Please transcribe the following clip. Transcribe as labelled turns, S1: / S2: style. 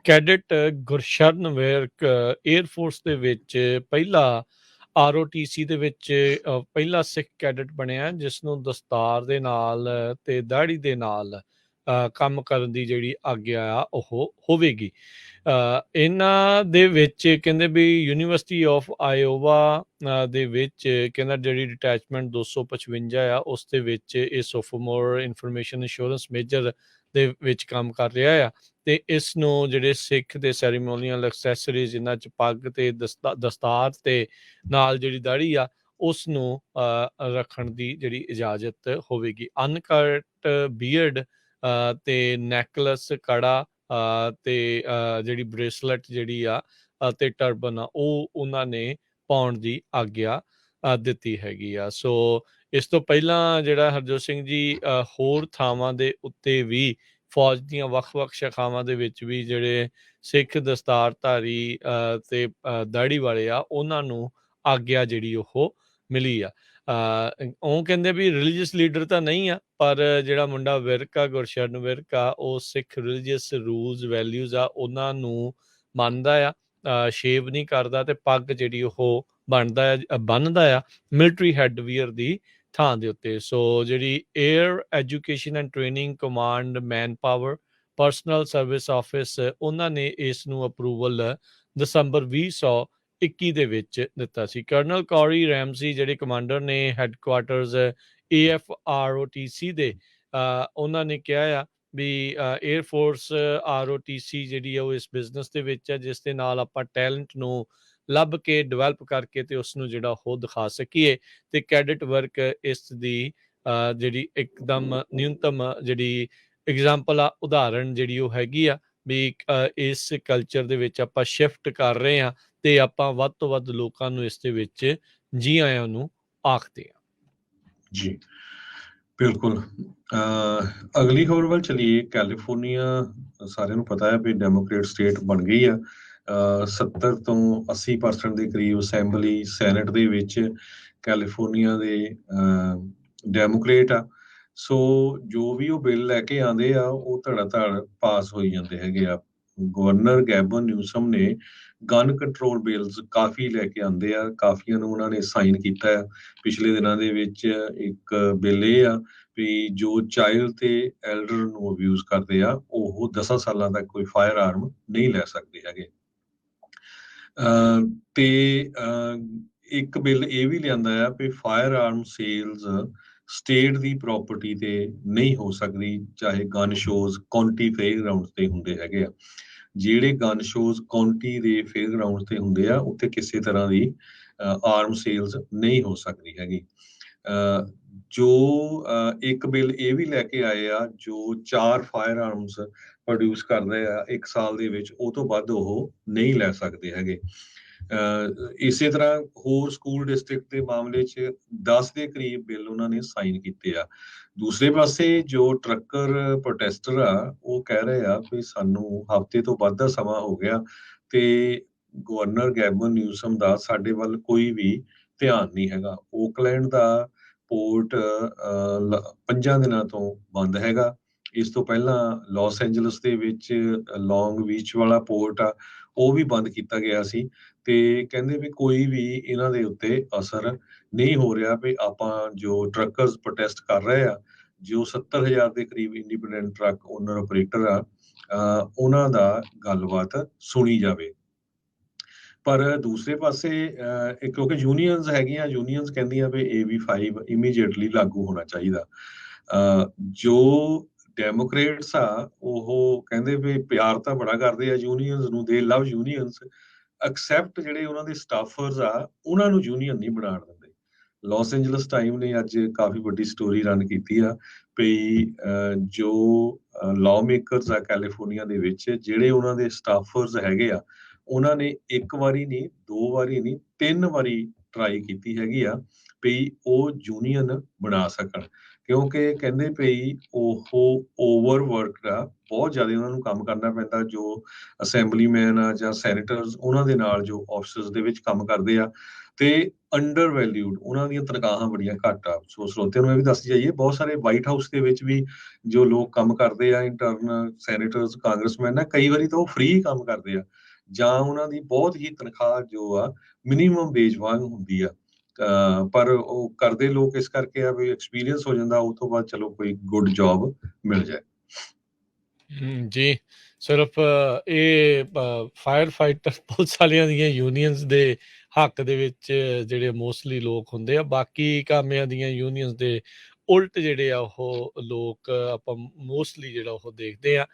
S1: Cadet Gursharan Virk air force ਦੇ ਵਿੱਚ ਪਹਿਲਾ ROTC ਦੇ ਵਿੱਚ ਪਹਿਲਾ ਸਿੱਖ ਕੈਡਿਟ ਬਣਿਆ, ਜਿਸ ਨੂੰ ਦਸਤਾਰ ਦੇ ਨਾਲ ਤੇ ਦਾੜੀ ਦੇ ਨਾਲ ਕੰਮ ਕਰਨ ਦੀ ਜਿਹੜੀ ਆਗਿਆ ਆ ਉਹ ਹੋਵੇਗੀ। ਇਹਨਾਂ ਦੇ ਵਿੱਚ ਕਹਿੰਦੇ ਵੀ ਯੂਨੀਵਰਸਿਟੀ ਆਫ ਆਇਓਵਾ ਦੇ ਵਿੱਚ ਕਹਿੰਦਾ ਜਿਹੜੀ ਡਿਟੈਚਮੈਂਟ 255 ਆ ਉਸ ਦੇ ਵਿੱਚ ਇਹ ਸੋਫੋਮੋਰ ਇਨਫੋਰਮੇਸ਼ਨ ਇੰਸ਼ੋਰੈਂਸ ਮੇਜਰ ਦੇ ਵਿੱਚ ਕੰਮ ਕਰ ਰਿਹਾ ਆ। ਤੇ ਇਸ ਨੂੰ ਜਿਹੜੇ ਸਿੱਖ ਦੇ ਸੈਰੀਮੋਨੀਅਲ ਐਕਸੈਸਰੀਜ਼, ਜਿਨ੍ਹਾਂ 'ਚ ਪੱਗ ਤੇ ਦਸਤਾਰ ਤੇ ਨਾਲ ਜਿਹੜੀ ਦਾੜੀ ਆ ਉਸ ਨੂੰ ਰੱਖਣ ਦੀ ਜਿਹੜੀ ਇਜਾਜ਼ਤ ਹੋਵੇਗੀ। ਅਨਕਟ ਬੀਅਰਡ ਤੇ ਨੈਕਲਸ, ਕੜਾ ਤੇ ਜਿਹੜੀ ਬ੍ਰੇਸਲੈਟ ਜਿਹੜੀ ਆ ਤੇ ਟਰਬਨ ਆ ਉਹ ਉਹਨਾਂ ਨੇ ਪਾਉਣ ਦੀ ਆਗਿਆ ਦਿੱਤੀ ਹੈਗੀ ਆ। ਸੋ ਇਸ ਤੋਂ ਪਹਿਲਾਂ ਜਿਹੜਾ ਹਰਜੋਤ ਸਿੰਘ ਜੀ ਹੋਰ ਥਾਵਾਂ ਦੇ ਉੱਤੇ ਵੀ ਫੌਜ ਦੀਆਂ ਵੱਖ-ਵੱਖ ਸ਼ਾਖਾਵਾਂ ਦੇ ਵਿੱਚ ਵੀ ਜਿਹੜੇ ਸਿੱਖ ਦਸਤਾਰਧਾਰੀ ਤੇ ਦਾੜੀ ਵਾਲੇ ਆ ਉਹਨਾਂ ਨੂੰ ਆਗਿਆ ਜਿਹੜੀ ਉਹ ਮਿਲੀ ਆ। ਉਹ ਕਹਿੰਦੇ ਵੀ ਰਿਲੀਜੀਅਸ ਲੀਡਰ ਤਾਂ ਨਹੀਂ ਆ, ਪਰ ਜਿਹੜਾ ਮੁੰਡਾ ਵਿਰਕ ਆ, ਗੁਰਸ਼ਰਨ ਵਿਰਕ ਆ, ਉਹ ਸਿੱਖ ਰਿਲੀਜੀਅਸ ਰੂਲਸ ਵੈਲਿਊਜ਼ ਆ ਉਹਨਾਂ ਨੂੰ ਮੰਨਦਾ ਆ, ਸ਼ੇਵ ਨਹੀਂ ਕਰਦਾ ਤੇ ਪੱਗ ਜਿਹੜੀ ਉਹ ਬੰਨਦਾ ਆ ਮਿਲਟਰੀ ਹੈਡਵੀਅਰ ਦੀ ਥਾਂ ਦੇ ਉੱਤੇ। ਸੋ ਜਿਹੜੀ air education and training command man power personal service office, ਉਹਨਾਂ ਨੇ ਇਸ ਨੂੰ ਅਪਰੂਵਲ ਦਸੰਬਰ 2021 ਦੇ ਵਿੱਚ ਦਿੱਤਾ ਸੀ। ਕਰਨਲ ਕੌਰੀ ਰੈਮਸੀ ਜਿਹੜੇ ਕਮਾਂਡਰ ਨੇ ਹੈੱਡਕੁਆਰਟਰਸ AFROTC ਦੇ, ਉਹਨਾਂ ਨੇ ਕਿਹਾ ਆ ਵੀ 에ਅਰ ਫੋਰਸ ROTC ਜਿਹੜੀ ਆ ਉਹ ਇਸ ਬਿਜ਼ਨਸ ਦੇ ਵਿੱਚ ਹੈ, ਜਿਸ ਦੇ ਨਾਲ ਆਪਾਂ ਟੈਲੈਂਟ ਨੂੰ ਲੱਭ ਕੇ ਡਿਵੈਲਪ ਕਰਕੇ ਤੇ ਉਸ ਨੂੰ ਜਿਹੜਾ ਉਹ ਦਿਖਾ ਸਕੀਏ। ਤੇ ਕੈਡਿਟ ਵਰਕ ਇਸ ਦੀ ਜਿਹੜੀ ਇੱਕਦਮ ਨਿਊਨਤਮ ਜਿਹੜੀ ਐਗਜ਼ਾਮਪਲ ਆ, ਉਦਾਹਰਣ ਜਿਹੜੀ ਉਹ ਹੈਗੀ ਆ ਵੀ ਇਸ ਕਲਚਰ ਦੇ ਵਿੱਚ ਆਪਾਂ ਸ਼ਿਫਟ ਕਰ ਰਹੇ ਹਾਂ ਤੇ ਆਪਾਂ ਵੱਧ ਤੋਂ ਵੱਧ ਲੋਕਾਂ ਨੂੰ ਇਸ ਦੇ ਵਿੱਚ ਜੀ ਆਇਆਂ ਨੂੰ ਆਖਦੇ ਹਾਂ।
S2: ਜੀ ਬਿਲਕੁਲ। ਅਗਲੀ ਖਬਰ ਵੱਲ ਚਲੀਏ। ਕੈਲੀਫੋਰਨੀਆ ਸਾਰਿਆਂ ਨੂੰ ਪਤਾ ਹੈ ਵੀ ਡੈਮੋਕ੍ਰੇਟ ਸਟੇਟ ਬਣ ਗਈ ਆ। 70 ਤੋਂ 80% ਦੇ ਕਰੀਬ ਅਸੈਂਬਲੀ ਸੈਨੇਟ ਦੇ ਵਿੱਚ ਕੈਲੀਫੋਰਨੀਆ ਦੇ ਡੈਮੋਕ੍ਰੇਟ ਆ। ਸੋ ਜੋ ਵੀ ਉਹ ਬਿੱਲ ਲੈ ਕੇ ਆਉਂਦੇ ਆ ਉਹ ਧੜਾ ਧੜ ਪਾਸ ਹੋਈ ਜਾਂਦੇ ਹੈਗੇ ਆ। ਗਵਰਨਰ ਗੈਬਨ ਨਿਊਸਮ ਨੇ ਗਨ ਕੰਟਰੋਲ ਬਿੱਲਸ ਕਾਫੀ ਲੈ ਕੇ ਆਉਂਦੇ ਆ, ਕਾਫੀਆਂ ਨੂੰ ਉਹਨਾਂ ਨੇ ਸਾਈਨ ਕੀਤਾ ਆ। ਪਿਛਲੇ ਦਿਨਾਂ ਦੇ ਵਿੱਚ ਇੱਕ ਬਿੱਲ ਇਹ ਆ ਵੀ ਜੋ ਚਾਈਲਡ ਤੇ ਐਲਡਰ ਨੂੰ ਅਬਿਊਜ਼ ਕਰਦੇ ਆ ਉਹ 10 ਸਾਲਾਂ ਤੱਕ ਕੋਈ ਫਾਇਰ ਆਰਮ ਨਹੀਂ ਲੈ ਸਕਦੇ ਹੈਗੇ। ਤੇ ਇੱਕ ਬਿੱਲ ਇਹ ਵੀ ਲਿਆਂਦਾ ਆ ਵੀ ਫਾਇਰ ਆਰਮ ਸੇਲਸ ਸਟੇਟ ਦੀ ਪ੍ਰਾਪਰਟੀ ਤੇ ਨਹੀਂ ਹੋ ਸਕਦੀ, ਚਾਹੇ gun shows county fair ground ਤੇ ਹੁੰਦੇ ਹੈਗੇ ਆ। ਜਿਹੜੇ ਗਨ ਸ਼ੋਜ਼ ਕਾਉਂਟੀ ਦੇ ਫੇਅਰ ਗਰਾਊਂਡ ਤੇ ਹੁੰਦੇ ਆ ਉੱਥੇ ਕਿਸੇ ਤਰ੍ਹਾਂ ਦੀ ਆਰਮ ਸੇਲਸ ਨਹੀਂ ਹੋ ਸਕਦੀ ਹੈਗੀ। ਜੋ ਇੱਕ ਬਿੱਲ ਇਹ ਵੀ ਲੈ ਕੇ ਆਏ ਆ, ਜੋ 4 ਫਾਇਰ ਆਰਮਸ ਪ੍ਰੋਡਿਊਸ ਕਰਦੇ ਆ ਇੱਕ ਸਾਲ ਦੇ ਵਿੱਚ, ਉਹ ਤੋਂ ਵੱਧ ਉਹ ਨਹੀਂ ਲੈ ਸਕਦੇ ਹੈਗੇ। ਇਸੇ ਤਰ੍ਹਾਂ ਹੋਰ ਸਕੂਲ ਡਿਸਟ੍ਰਿਕਟ ਦੇ ਮਾਮਲੇ 'ਚ 10 ਦੇ ਕਰੀਬ ਬਿੱਲ ਉਹਨਾਂ ਨੇ ਸਾਈਨ ਕੀਤੇ ਆ। ਦੂਸਰੇ ਪਾਸੇ ਜੋ ਟਰੱਕਰ ਪ੍ਰੋਟੈਸਟਰ ਆ ਉਹ ਕਹਿ ਰਹੇ ਆ ਵੀ ਸਾਨੂੰ ਹਫ਼ਤੇ ਤੋਂ ਵੱਧ ਦਾ ਸਮਾਂ ਹੋ ਗਿਆ ਤੇ ਗਵਰਨਰ ਗੈਬਨ ਨਿਊਸਮ ਦਾ ਸਾਡੇ ਵੱਲ ਕੋਈ ਵੀ ਧਿਆਨ ਨਹੀਂ ਹੈਗਾ। ਓਕਲੈਂਡ ਦਾ ਪੋਰਟ 5 ਦਿਨਾਂ ਤੋਂ ਬੰਦ ਹੈਗਾ। ਇਸ ਤੋਂ ਪਹਿਲਾਂ ਲਾਸ ਐਂਜਲਸ ਦੇ ਵਿੱਚ ਲੌਂਗ ਬੀਚ ਵਾਲਾ ਪੋਰਟ ਆ ਉਹ ਵੀ ਬੰਦ ਕੀਤਾ ਗਿਆ ਸੀ ਤੇ ਕਹਿੰਦੇ ਵੀ ਕੋਈ ਵੀ ਇਹਨਾਂ ਦੇ ਉੱਤੇ ਅਸਰ ਨਹੀਂ ਹੋ ਰਿਹਾ ਵੀ ਆਪਾਂ ਜੋ ਟਰੱਕਰਸ ਪ੍ਰੋਟੈਸਟ ਕਰ ਰਹੇ ਆ, ਜੋ 70,000 ਦੇ ਕਰੀਬ ਇੰਡੀਪੈਂਡੈਂਟ ਟਰੱਕ ਓਨਰ ਆਪਰੇਟਰ ਆ, ਉਹਨਾਂ ਦਾ ਗੱਲਬਾਤ ਸੁਣੀ ਜਾਵੇ। ਪਰ ਦੂਸਰੇ ਪਾਸੇ ਕਿਉਂਕਿ ਯੂਨੀਅਨਸ ਹੈਗੀਆਂ, ਯੂਨੀਅਨਸ ਕਹਿੰਦੀਆਂ ਵੀ AB5 ਇਮੀਡੀਏਟਲੀ ਲਾਗੂ ਹੋਣਾ ਚਾਹੀਦਾ। ਜੋ ਡੈਮੋਕ੍ਰੇਟਸ ਆ ਉਹ ਕਹਿੰਦੇ ਵੀ ਪਿਆਰ ਤਾਂ ਬੜਾ ਕਰਦੇ ਆ ਯੂਨੀਅਨਸ ਨੂੰ, ਦੇ ਲਵ ਯੂਨੀਅਨਸ, ਐਕਸੈਪਟ ਜਿਹੜੇ ਉਹਨਾਂ ਦੇ ਸਟਾਫਰਸ ਆ ਉਹਨਾਂ ਨੂੰ ਯੂਨੀਅਨ ਨਹੀਂ ਬਣਾਉਣ ਦਿੰਦੇ। ਲਾਸ ਐਂਜਲਸ ਟਾਈਮ ਨੇ ਅੱਜ ਕਾਫੀ ਵੱਡੀ ਸਟੋਰੀ ਰਨ ਕੀਤੀ ਆ ਵੀ ਜੋ ਲਾਅ ਮੇਕਰਸ ਆ ਕੈਲੀਫੋਰਨੀਆ ਦੇ ਵਿੱਚ, ਜਿਹੜੇ ਉਹਨਾਂ ਦੇ ਸਟਾਫਰਸ ਹੈਗੇ ਆ, ਉਹਨਾਂ ਨੇ ਇੱਕ ਵਾਰੀ ਨਹੀਂ, 2 ਵਾਰੀ ਨਹੀਂ, 3 ਵਾਰੀ ਟਰਾਈ ਕੀਤੀ ਹੈਗੀ ਆ ਵੀ ਉਹ ਯੂਨੀਅਨ ਬਣਾ ਸਕਣ। ਕਿਉਂਕਿ ਕਹਿੰਦੇ ਪਈ ਉਹ ਓਵਰਵਰਕਡ ਆ, ਬਹੁਤ ਜ਼ਿਆਦਾ ਉਹਨਾਂ ਨੂੰ ਕੰਮ ਕਰਨਾ ਪੈਂਦਾ। ਜੋ ਅਸੈਂਬਲੀਮੈਨ ਆ ਜਾਂ ਸੈਨੇਟਰਸ, ਉਹਨਾਂ ਦੇ ਨਾਲ ਜੋ ਆਫਿਸਸ ਦੇ ਵਿੱਚ ਕੰਮ ਕਰਦੇ ਆ, ਤੇ ਅੰਡਰ ਵੈਲਿਊਡ, ਉਹਨਾਂ ਦੀਆਂ ਤਨਖਾਹਾਂ ਬੜੀਆਂ ਘੱਟ ਆ। ਸੋ ਸਰੋਤਿਆਂ ਨੂੰ ਇਹ ਵੀ ਦੱਸ ਜਾਈਏ, ਬਹੁਤ ਸਾਰੇ ਵਾਈਟ ਹਾਊਸ ਦੇ ਵਿੱਚ ਵੀ ਜੋ ਲੋਕ ਕੰਮ ਕਰਦੇ ਆ, ਇੰਟਰਨ ਸੈਨੇਟਰਸ, ਕਾਂਗਰਸਮੈਨ ਆ, ਕਈ ਵਾਰੀ ਤਾਂ ਉਹ ਫ੍ਰੀ ਕੰਮ ਕਰਦੇ ਆ, ਜਾਂ ਉਹਨਾਂ ਦੀ ਬਹੁਤ ਹੀ ਤਨਖਾਹ ਜੋ ਆ ਮਿਨੀਮਮ ਵੇਜ ਵਾਂਗ ਹੁੰਦੀ ਆ। ਪਰ ਉਹ ਕਰਦੇ ਲੋਕ ਇਸ ਕਰਕੇ ਆ ਵੀ ਐਕਸਪੀਰੀਅੰਸ ਹੋ ਜਾਂਦਾ, ਉਹ ਤੋਂ ਬਾਅਦ ਚਲੋ ਕੋਈ ਗੁੱਡ ਜੌਬ ਮਿਲ ਜਾਏ।
S1: ਜੀ, ਸਿਰਫ ਇਹ ਫਾਇਰ ਫਾਈਟਰ ਪੁਲਿਸ ਵਾਲਿਆਂ ਦੀਆਂ ਯੂਨੀਅਨਸ ਦੇ ਹੱਕ ਦੇ ਵਿੱਚ ਜਿਹੜੇ ਮੋਸਟਲੀ ਲੋਕ ਹੁੰਦੇ ਆ, ਬਾਕੀ ਕਾਮਿਆਂ ਦੀਆਂ ਯੂਨੀਅਨਸ ਦੇ ਉਲਟ ਜਿਹੜੇ ਆ ਉਹ ਲੋਕ ਆਪਾਂ ਮੋਸਟਲੀ ਜਿਹੜਾ ਉਹ ਦੇਖਦੇ ਆ।